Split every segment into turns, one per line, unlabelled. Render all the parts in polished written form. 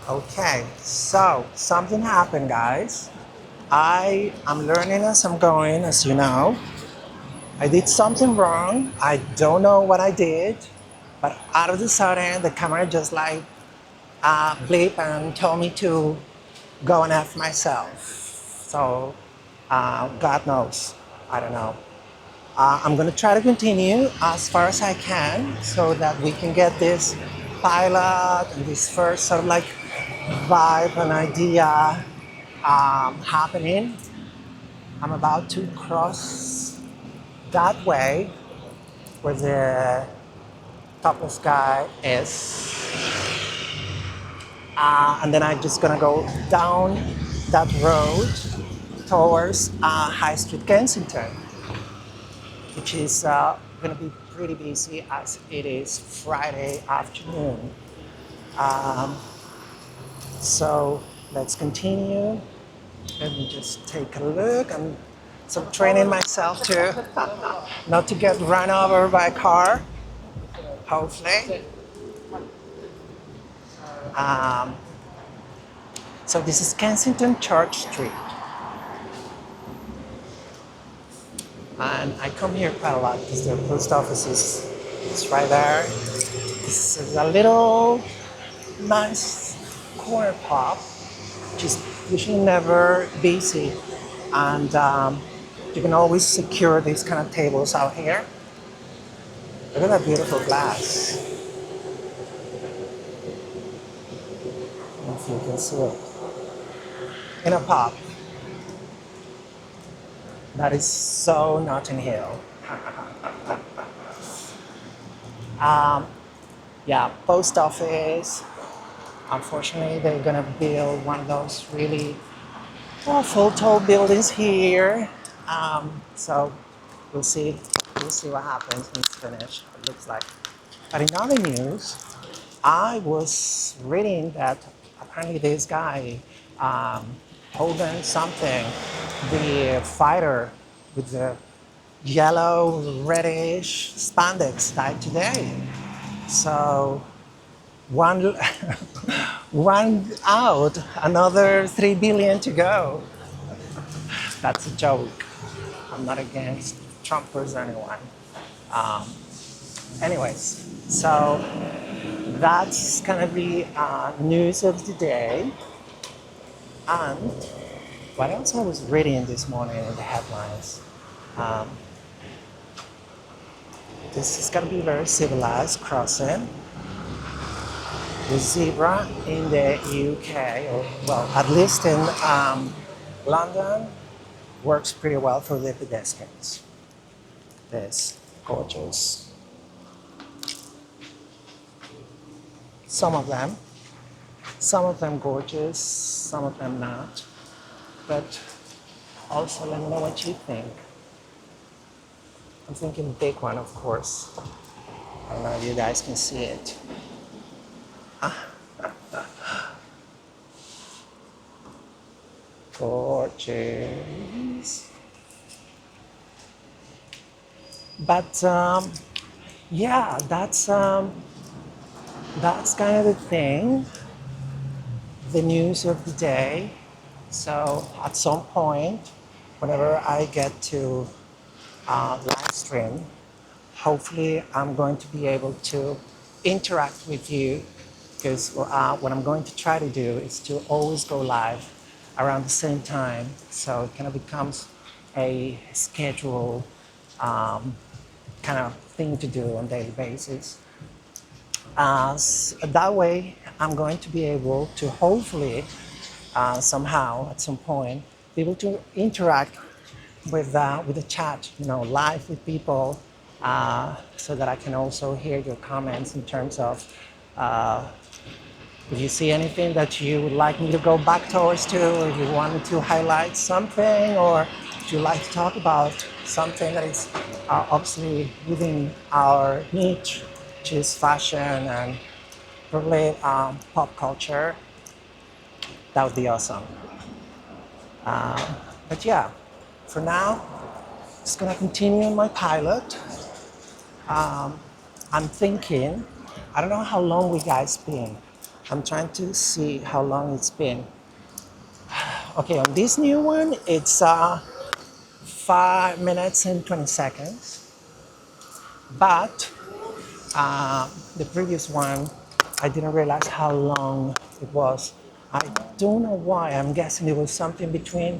Okay, so something happened, guys. I am learning as I'm going, as you know. I did something wrong. I don't know what I did, but out of the sudden, the camera just like bleep and told me to go and F myself. So, God knows. I don't know. I'm gonna try to continue as far as I can so that we can get this pilot and this first sort of like vibe and idea happening. I'm about to cross that way where the topless guy is, and then I'm just gonna go down that road towards High Street Kensington, which is gonna be pretty busy as it is Friday afternoon. Um, so let's continue. Let me just take a look. I'm training myself to not to get run over by a car, hopefully. Um, so this is Kensington Church Street. And I come here quite a lot because the post office is right there. This is a little nice corner pub, which is usually never busy. And you can always secure these kind of tables out here. Look at that beautiful glass. I don't know if you can see it. In a pub. That is so Notting Hill. Yeah, post office. Unfortunately, they're gonna build one of those really awful tall buildings here. So we'll see. We'll see what happens when it's finished. It looks like. But in other news, I was reading that apparently this guy, Hogan something, the fighter with the yellow reddish spandex died today. So one one out, another 3 billion to go. That's a joke. I'm not against Trumpers or anyone. Um, anyways, so that's gonna be news of the day. And what else I was reading this morning in the headlines? Um, this is gonna be very civilized crossing. The zebra in the UK, or well, at least in London, works pretty well for the pedestrians. This gorgeous. Some of them, some of them gorgeous, some of them not. But also, let me know what you think. I'm thinking big one, of course. I don't know if you guys can see it. Gorgeous. But yeah, that's kind of the thing, the news of the day. So at some point, whenever I get to live stream, hopefully I'm going to be able to interact with you because what I'm going to try to do is to always go live around the same time so it kind of becomes a schedule kind of thing to do on a daily basis. That way I'm going to be able to hopefully somehow at some point be able to interact with the chat, live with people, so that I can also hear your comments in terms of if you see anything that you would like me to go back towards to, or if you wanted to highlight something, or if you like to talk about something that is obviously within our niche, which is fashion and probably pop culture, that would be awesome. But yeah, for now, just gonna continue on my pilot. I'm thinking, I don't know how long we guys been. I'm trying to see how long it's been. Okay, on this new one, it's 5 minutes and 20 seconds. But the previous one, I didn't realize how long it was. I don't know why. I'm guessing it was something between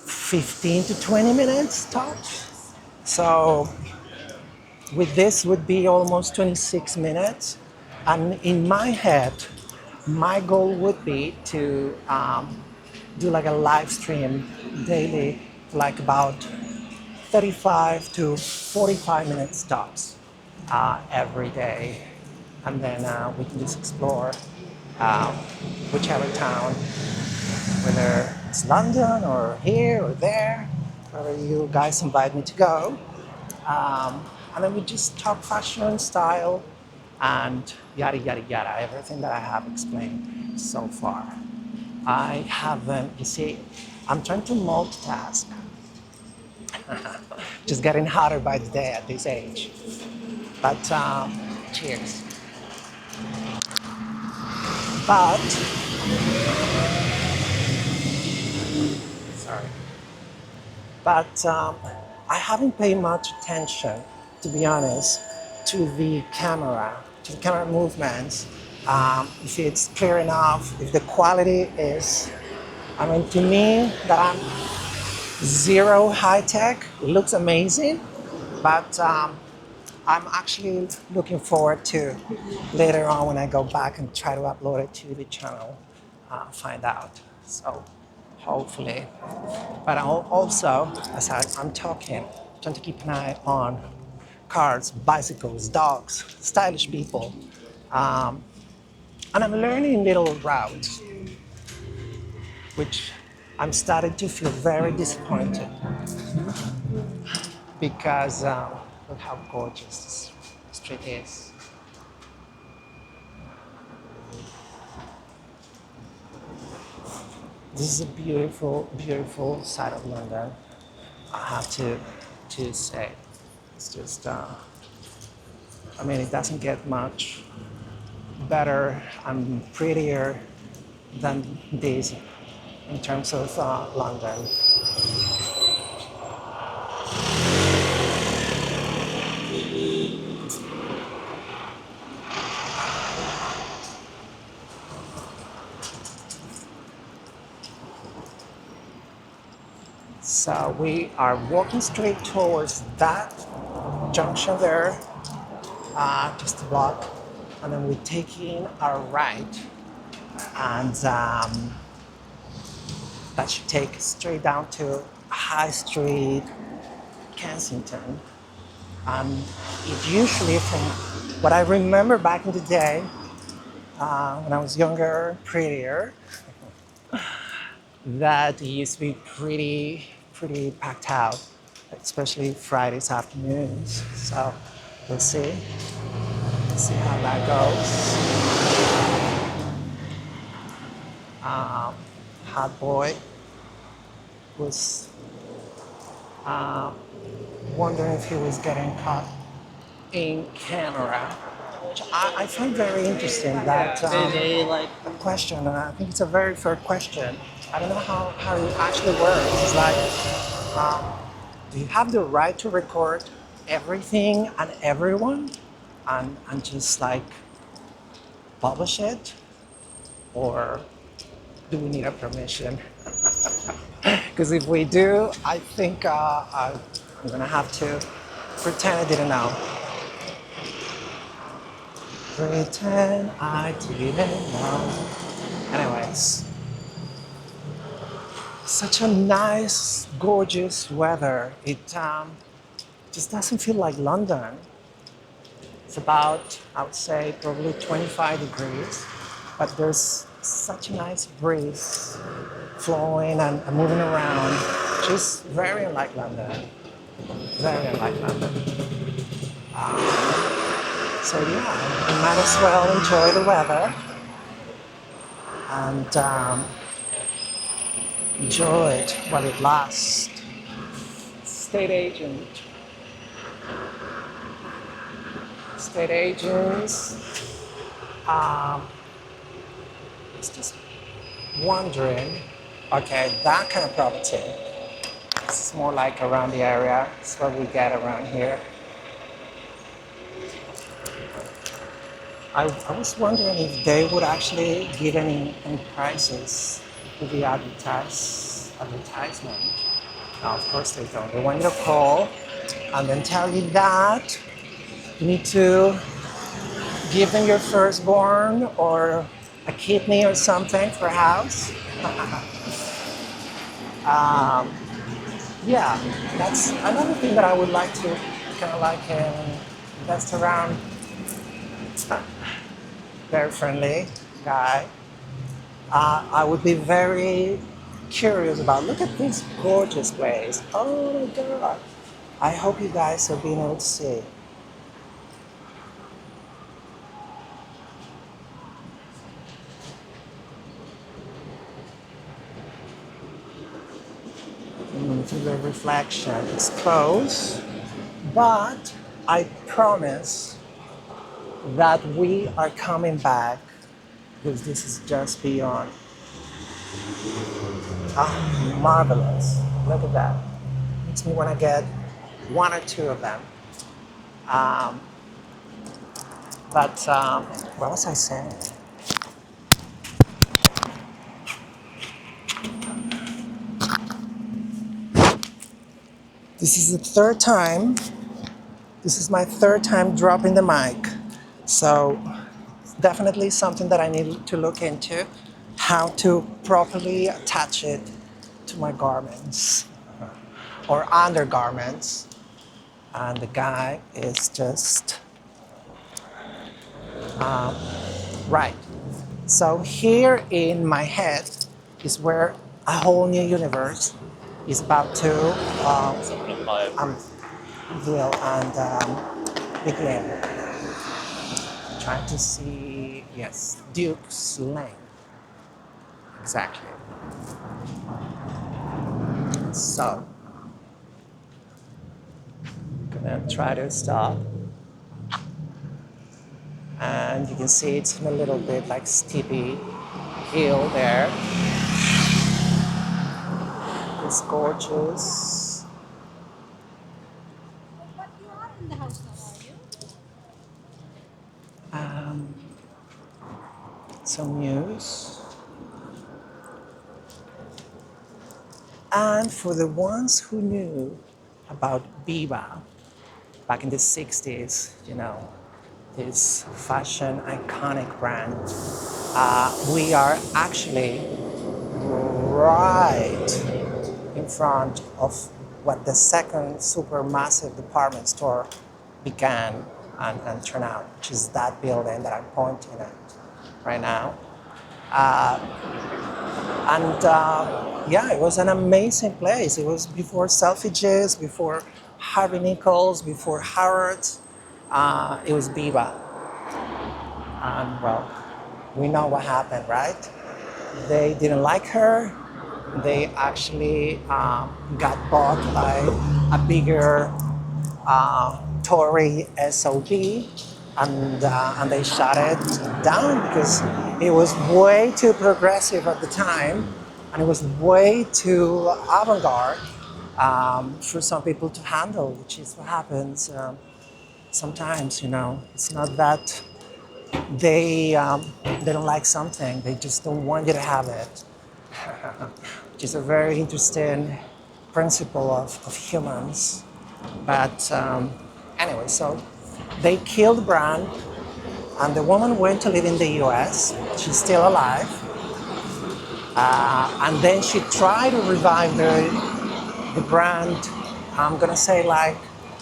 15 to 20 minutes tops. So with this would be almost 26 minutes. And in my head, my goal would be to do like a live stream daily, like about 35 to 45 minutes tops every day. And then we can just explore uh, whichever town, whether it's London or here or there, wherever you guys invite me to go. And then we just talk fashion, style, and yada, yada, yada, everything that I have explained so far. I haven't, you see, I'm trying to multitask. Just getting harder by the day at this age. But cheers. But, sorry. But I haven't paid much attention, to be honest, to the camera movements. If it's clear enough, if the quality is, I mean, to me, that I'm zero high tech, it looks amazing, but I'm actually looking forward to later on when I go back and try to upload it to the channel, find out. So hopefully. But also, as I'm talking, trying to keep an eye on cars, bicycles, dogs, stylish people. Um, and I'm learning little routes, which I'm starting to feel very disappointed because look how gorgeous this street is. This is a beautiful, beautiful side of London. I have to say, it's just. I mean, it doesn't get much better and prettier than this in terms of London. So we are walking straight towards that junction there, just a block, and then we're taking our right, and that should take us straight down to High Street, Kensington. It usually, from what I remember back in the day, when I was younger, prettier, that used to be pretty packed out, especially Fridays afternoons. So we'll see. Let's see how that goes. Hot Boy was wondering if he was getting caught in camera, which I find very interesting. That a question, and I think it's a very fair question. I don't know how it actually works. It's like, do you have the right to record everything and everyone and just like publish it? Or do we need a permission? Because if we do, I think I'm gonna have to pretend I didn't know. Pretend I didn't know. Anyways, such a nice, gorgeous weather. It just doesn't feel like London. It's about, I would say, probably 25 degrees, but there's such a nice breeze flowing and moving around. Just very unlike London. Very unlike London. So yeah, we might as well enjoy the weather and enjoy it while it lasts. State agent. State agents. was just wondering, okay, that kind of property. It's more like around the area. It's what we get around here. I was wondering if they would actually give any prices to the advertisement. No, of course they don't. They want you to call and then tell you that you need to give them your firstborn or a kidney or something for a house. Yeah, that's another thing that I would like to kind of like invest around. Very friendly guy. I would be very curious about. Look at this gorgeous place. Oh my God! I hope you guys have been able to see. To the reflection, it's close, but I promise that we are coming back because this is just beyond marvelous. Look at that. Makes me want to get one or two of them. Um, but what was I saying? This is the third time. This is my third time dropping the mic. So it's definitely something that I need to look into, how to properly attach it to my garments or undergarments. And the guy is just right. So here in my head is where a whole new universe is about to reveal and begin. Trying to see, yes, Duke's Lane. Exactly. So, gonna try to stop. And you can see it's a little bit like steepy hill there. It's gorgeous.
But you are in the house now, are you?
Some news. And for the ones who knew about Biba back in the 60s, you know, this fashion iconic brand, we are actually right in front of what the second supermassive department store began and turned out, which is that building that I'm pointing at right now. Yeah, it was an amazing place. It was before Selfridges, before Harvey Nichols, before Harrods. It was Biba. And well, we know what happened, right? They didn't like her. They actually got bought by a bigger Tory SOB, and they shut it down because it was way too progressive at the time, and it was way too avant-garde for some people to handle, which is what happens sometimes. You know, it's not that they don't like something; they just don't want you to have it, which is a very interesting principle of humans. But anyway, so they killed the brand, and the woman went to live in the US. She's still alive. And then she tried to revive the brand, I'm gonna say like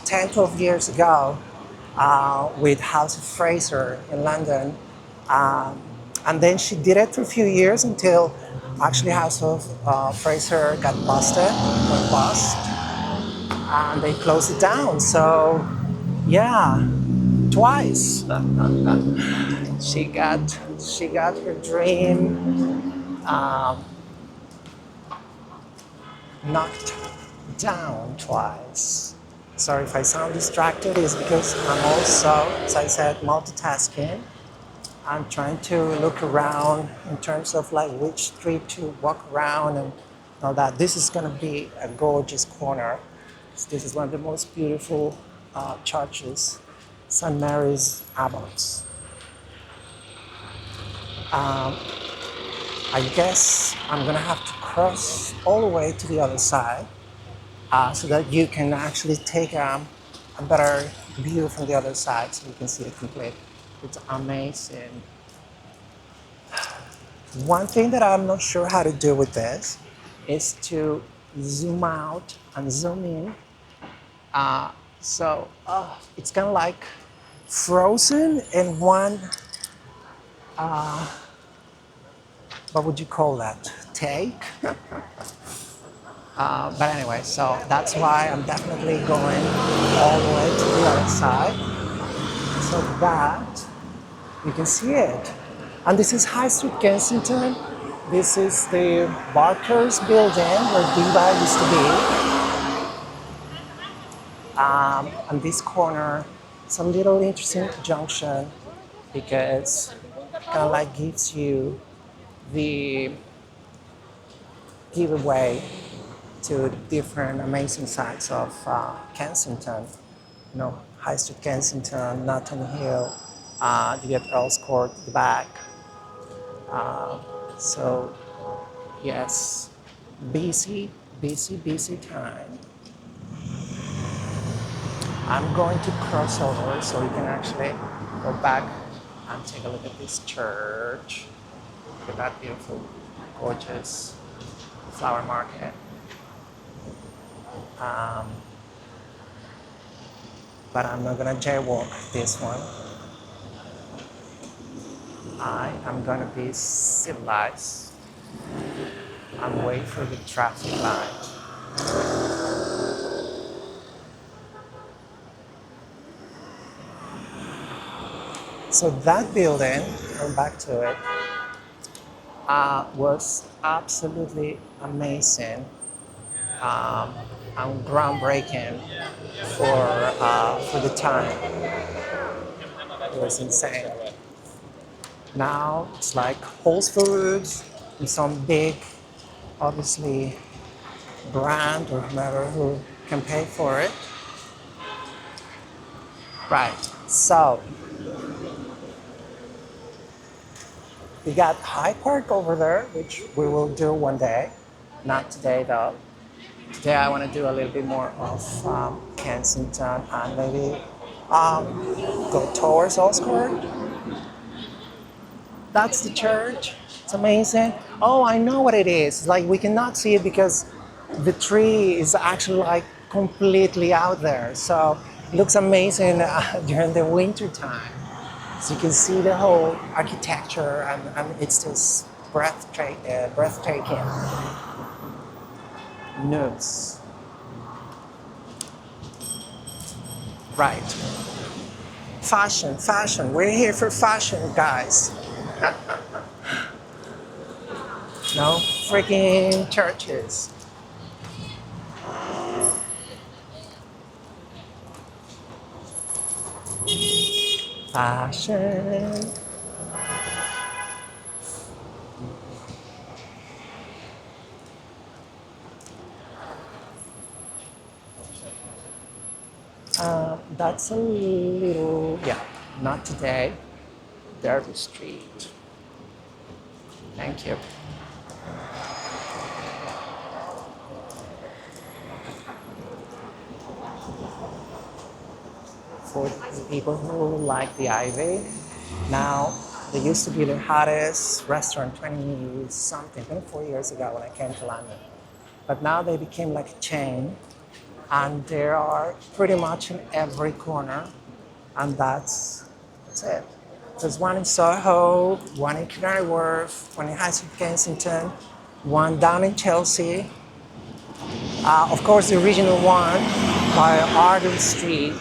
10, 12 years ago, with House of Fraser in London. And then she did it for a few years until actually House of Fraser got busted, went bust, and they closed it down. So, yeah, twice. she got her dream knocked down twice. Sorry if I sound distracted, it's because I'm also, as I said, multitasking. I'm trying to look around in terms of like which street to walk around and all that. This is gonna be a gorgeous corner. This is one of the most beautiful churches, St. Mary's Abbot. I guess I'm gonna have to cross all the way to the other side so that you can actually take a better view from the other side so you can see it complete. It's amazing. One thing that I'm not sure how to do with this is to zoom out and zoom in. So it's kind of like frozen in one, what would you call that? Take? But anyway, so that's why I'm definitely going all the way to the other side so that you can see it. And this is High Street Kensington. This is the Barker's building where Diva used to be. And this corner, it's a little interesting junction because it kind of like gives you the giveaway to different amazing sides of Kensington. You know, High Street Kensington, Notting Hill, you get Earl's Court at the back. So, yes, busy time. I'm going to cross over so we can actually go back and take a look at this church. Look at that beautiful, gorgeous flower market. But I'm not gonna jaywalk this one. I am gonna be civilized and wait for the traffic light. So that building, going back to it, was absolutely amazing and groundbreaking for the time. It was insane. Now it's like Whole Foods and some big, obviously, brand or whomever who can pay for it. Right, so we got Hyde Park over there, which we will do one day. Not today though. Today I want to do a little bit more of Kensington and maybe go towards Earl's Court. That's the church. It's amazing. Oh, I know what it is. Like we cannot see it because the tree is actually like completely out there. So it looks amazing during the winter time. So you can see the whole architecture and it's just breathtaking. News. Right. Fashion. We're here for fashion, guys. No freaking churches. Fashion. That's a little, yeah, not today. Derby Street. Thank you. For the people who like the Ivy, now they used to be the hottest restaurant 24 years ago when I came to London. But now they became like a chain and they are pretty much in every corner and that's it. There's one in Soho, one in Canary Wharf, one in High Street Kensington, one down in Chelsea. Of course, the original one by Arden Street